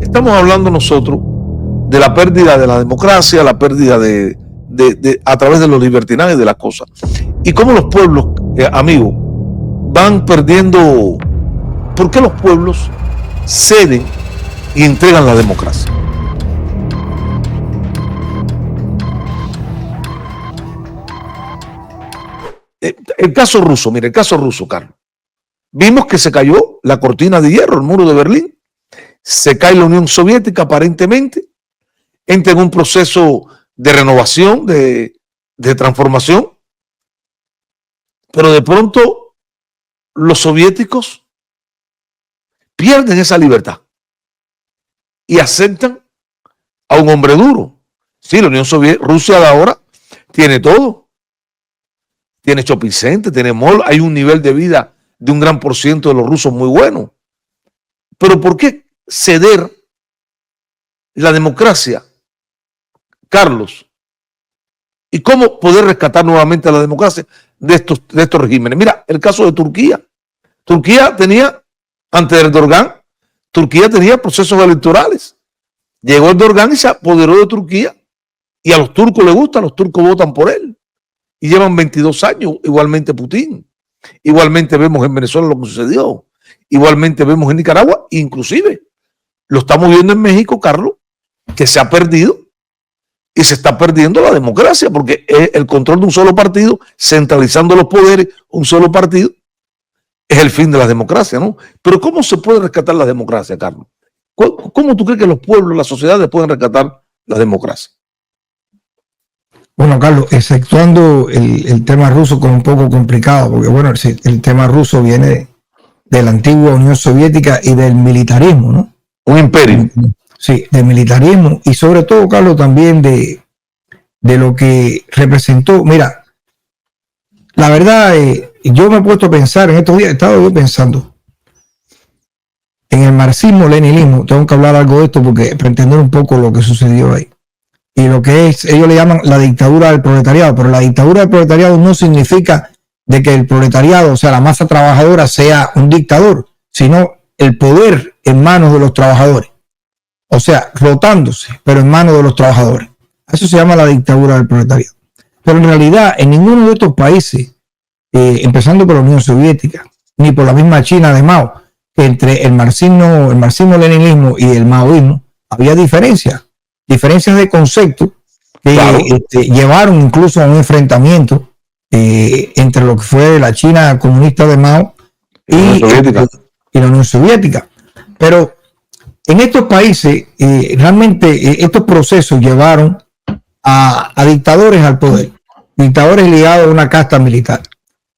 estamos hablando nosotros de la pérdida de la democracia, la pérdida a través de los libertinajes de las cosas. Y cómo los pueblos, amigos, van perdiendo. ¿Por qué los pueblos ceden y entregan la democracia? El caso ruso, mire, el caso ruso, Carlos. Vimos que se cayó la cortina de hierro, el muro de Berlín, se cae la Unión Soviética aparentemente, entra en un proceso de renovación, de transformación, pero de pronto los soviéticos pierden esa libertad y aceptan a un hombre duro. Sí, la Unión Soviética, Rusia de ahora tiene todo. Tiene shopping center, tiene mall, hay un nivel de vida de un gran % de los rusos muy bueno. Pero ¿por qué ceder la democracia, Carlos? ¿Y cómo poder rescatar nuevamente la democracia de estos regímenes? Mira, el caso de Turquía. Turquía tenía, antes de Erdogan, Turquía tenía procesos electorales. Llegó Erdogan y se apoderó de Turquía. Y a los turcos les gusta, los turcos votan por él. Y llevan 22 años, igualmente Putin. Igualmente vemos en Venezuela lo que sucedió. Igualmente vemos en Nicaragua, inclusive lo estamos viendo en México, Carlos, que se ha perdido y se está perdiendo la democracia, porque es el control de un solo partido, centralizando los poderes, un solo partido, es el fin de la democracia, ¿no? Pero ¿cómo se puede rescatar la democracia, Carlos? ¿Cómo tú crees que los pueblos, las sociedades pueden rescatar la democracia? Bueno, Carlos, exceptuando el tema ruso como un poco complicado, porque bueno, el tema ruso viene de la antigua Unión Soviética y del militarismo, ¿no? Un imperio. Sí, del militarismo y sobre todo, Carlos, también de lo que representó. Mira, la verdad, yo me he puesto a pensar, en estos días he estado yo pensando en el marxismo-leninismo. Tengo que hablar algo de esto porque para entender un poco lo que sucedió ahí. Y lo que es, ellos le llaman la dictadura del proletariado, pero la dictadura del proletariado no significa de que el proletariado, o sea, la masa trabajadora, sea un dictador, sino el poder en manos de los trabajadores. O sea, rotándose, pero en manos de los trabajadores. Eso se llama la dictadura del proletariado. Pero en realidad, en ninguno de estos países, empezando por la Unión Soviética, ni por la misma China de Mao, que entre el marxismo-leninismo y el maoísmo, había diferencias de concepto que claro, llevaron incluso a un enfrentamiento entre lo que fue la China comunista de Mao y la Unión Soviética. Pero en estos países, realmente estos procesos llevaron a dictadores al poder, dictadores ligados a una casta militar.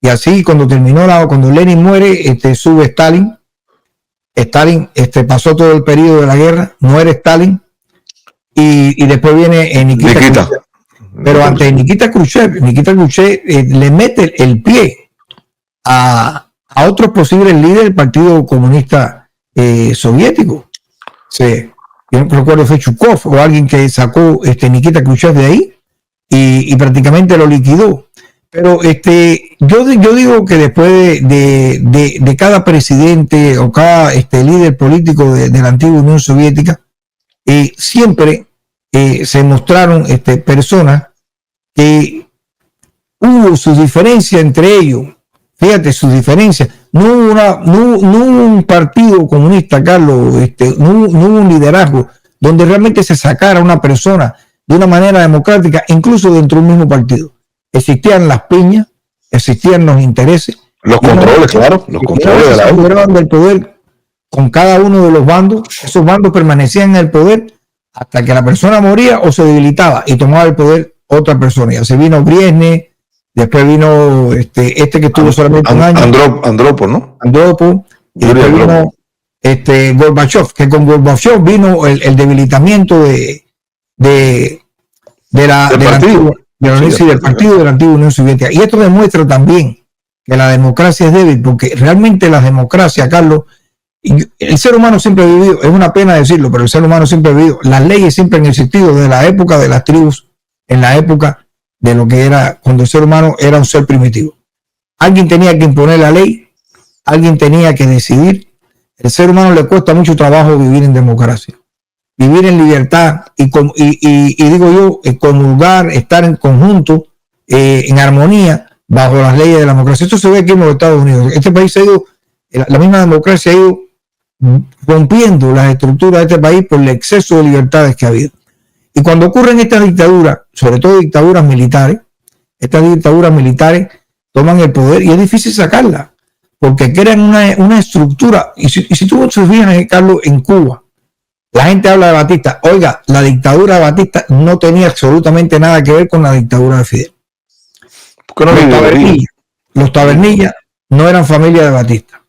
Y así, cuando Lenin muere, sube Stalin. Stalin pasó todo el periodo de la guerra, muere Stalin. Y después viene Nikita Khrushchev. Pero ante Nikita Khrushchev le mete el pie a otros posibles líderes del Partido Comunista Soviético. Sí. Yo no recuerdo, fue Chukov o alguien que sacó Nikita Khrushchev de ahí y prácticamente lo liquidó. Pero yo digo que después de cada presidente o cada líder político de la antigua Unión Soviética, siempre se mostraron personas que hubo su diferencia entre ellos. Fíjate, sus diferencias. No hubo un partido comunista, Carlos, no hubo un liderazgo donde realmente se sacara a una persona de una manera democrática, incluso dentro del mismo partido. Existían las piñas, existían los intereses. Los controles, claro, los controles de la época. Del poder con cada uno de los bandos. Esos bandos permanecían en el poder hasta que la persona moría o se debilitaba y tomaba el poder otra persona. Y así vino Brezhnev, después vino que estuvo solamente un año. Andropov, ¿no? Andropov. Y después vino Gorbachev, que con Gorbachev vino el debilitamiento del partido de la antigua Unión Soviética. Y esto demuestra también que la democracia es débil, porque realmente la democracia, Carlos, el ser humano siempre ha vivido, es una pena decirlo, pero el ser humano siempre ha vivido, las leyes siempre han existido desde la época de las tribus, en la época de lo que era cuando el ser humano era un ser primitivo. Alguien tenía que imponer la ley, alguien tenía que decidir. El ser humano le cuesta mucho trabajo vivir en democracia. vivir en libertad y digo yo, comulgar, estar en conjunto, en armonía, bajo las leyes de la democracia. Esto se ve aquí en los Estados Unidos. Este país ha ido, la misma democracia ha ido rompiendo las estructuras de este país por el exceso de libertades que ha habido. Y cuando ocurren estas dictaduras, sobre todo dictaduras militares, estas dictaduras militares toman el poder y es difícil sacarla, porque crean una estructura. Y si tú te fijas, Carlos, en Cuba, la gente habla de Batista. Oiga, la dictadura de Batista no tenía absolutamente nada que ver con la dictadura de Fidel. Los Tabernillas no eran familia de Batista.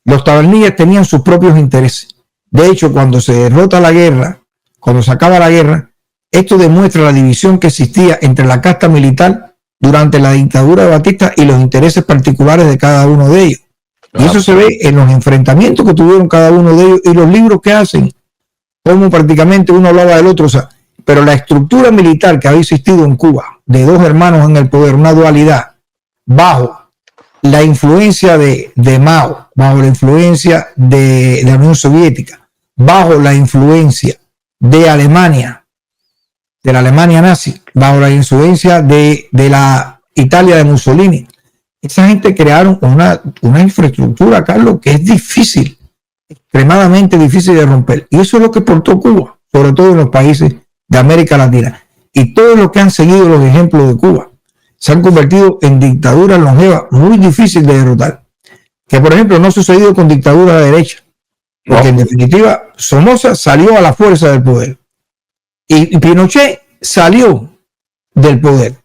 Los Tabernillas tenían sus propios intereses. De hecho, cuando se derrota la guerra, cuando se acaba la guerra, esto demuestra la división que existía entre la casta militar durante la dictadura de Batista y los intereses particulares de cada uno de ellos. Y eso se ve en los enfrentamientos que tuvieron cada uno de ellos y los libros que hacen, como prácticamente uno hablaba del otro. O sea, pero la estructura militar que había existido en Cuba, de dos hermanos en el poder, una dualidad, bajo la influencia de Mao, bajo la influencia de la Unión Soviética, bajo la influencia de Alemania, de la Alemania nazi, bajo la influencia de la Italia de Mussolini. Esa gente crearon una infraestructura, Carlos, que es difícil, extremadamente difícil de romper. Y eso es lo que portó Cuba, sobre todo en los países de América Latina. Y todos los que han seguido los ejemplos de Cuba se han convertido en dictaduras longevas muy difíciles de derrotar. Que, por ejemplo, no ha sucedido con dictadura de derecha. Porque, en definitiva, Somoza salió a la fuerza del poder. Y Pinochet salió del poder.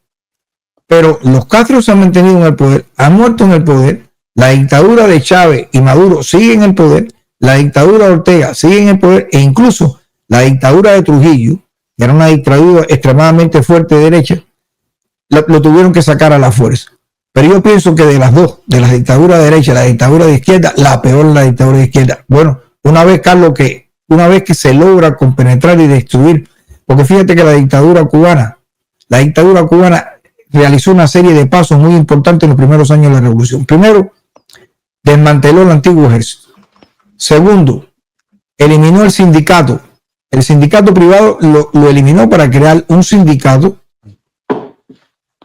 Pero los Castro se han mantenido en el poder, han muerto en el poder. La dictadura de Chávez y Maduro sigue en el poder. La dictadura de Ortega sigue en el poder. E incluso la dictadura de Trujillo, que era una dictadura extremadamente fuerte de derecha, lo tuvieron que sacar a la fuerza. Pero yo pienso que de las dos, de la dictadura de derecha y la dictadura de izquierda, la peor es la dictadura de izquierda. Bueno, una vez, Carlos, una vez que se logra compenetrar y destruir, porque fíjate que la dictadura cubana realizó una serie de pasos muy importantes en los primeros años de la revolución. Primero, desmanteló el antiguo ejército. Segundo, eliminó el sindicato. El sindicato privado lo eliminó para crear un sindicato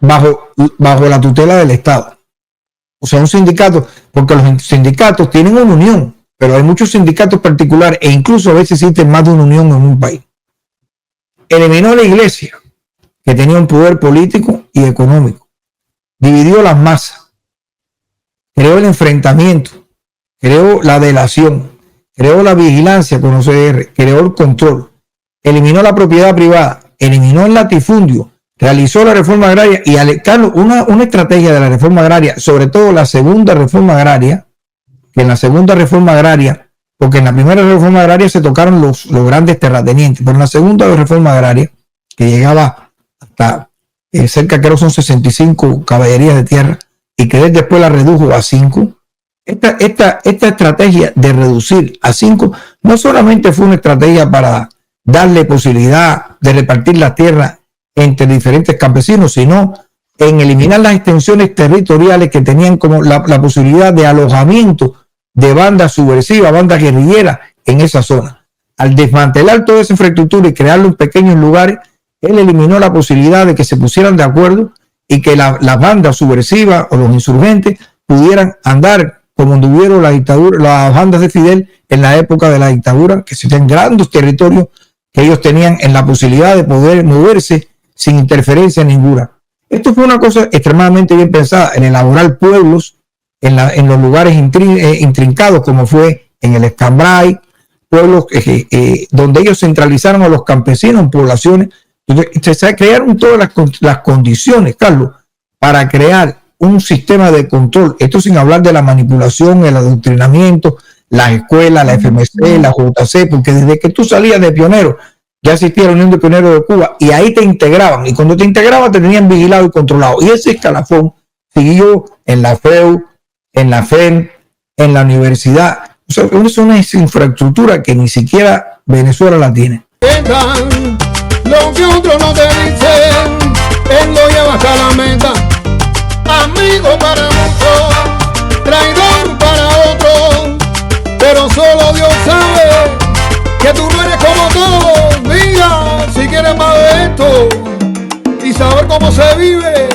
bajo la tutela del Estado. O sea, un sindicato, porque los sindicatos tienen una unión, pero hay muchos sindicatos particulares e incluso a veces existen más de una unión en un país. Eliminó la iglesia, que tenía un poder político y económico. Dividió las masas. Creó el enfrentamiento. Creó la delación. Creó la vigilancia con OCR. Creó el control. Eliminó la propiedad privada. Eliminó el latifundio. Realizó la reforma agraria y, Carlos, una estrategia de la reforma agraria, sobre todo la segunda reforma agraria, que en la segunda reforma agraria, porque en la primera reforma agraria se tocaron los grandes terratenientes, pero en la segunda reforma agraria, que llegaba hasta cerca, creo son 65 caballerías de tierra, y que después la redujo a 5, esta estrategia de reducir a 5 no solamente fue una estrategia para darle posibilidad de repartir la tierra entre diferentes campesinos, sino en eliminar las extensiones territoriales que tenían como la posibilidad de alojamiento de bandas subversivas, bandas guerrilleras en esa zona. Al desmantelar toda esa infraestructura y crearlo en pequeños lugares, él eliminó la posibilidad de que se pusieran de acuerdo y que las bandas subversivas o los insurgentes pudieran andar como anduvieron las bandas de Fidel en la época de la dictadura, que se tenían grandes territorios que ellos tenían en la posibilidad de poder moverse sin interferencia ninguna. Esto fue una cosa extremadamente bien pensada en elaborar pueblos en los lugares intrincados, como fue en el Escambray, pueblos donde ellos centralizaron a los campesinos en poblaciones. Entonces, se crearon todas las condiciones, Carlos, para crear un sistema de control. Esto sin hablar de la manipulación, el adoctrinamiento, las escuelas, la FMC, la JC, porque desde que tú salías de pionero, ya existía la Unión de Pioneros de Cuba y ahí te integraban. Y cuando te integraban te tenían vigilado y controlado. Y ese escalafón siguió en la FEU, en la FEM, en la universidad. O sea, es una infraestructura que ni siquiera Venezuela la tiene. Lo que otros no te dicen, él lo lleva hasta la meta. Amigo para muchos, traidor para otros, pero solo Dios sabe que tú no eres como todos. más de esto y saber cómo se vive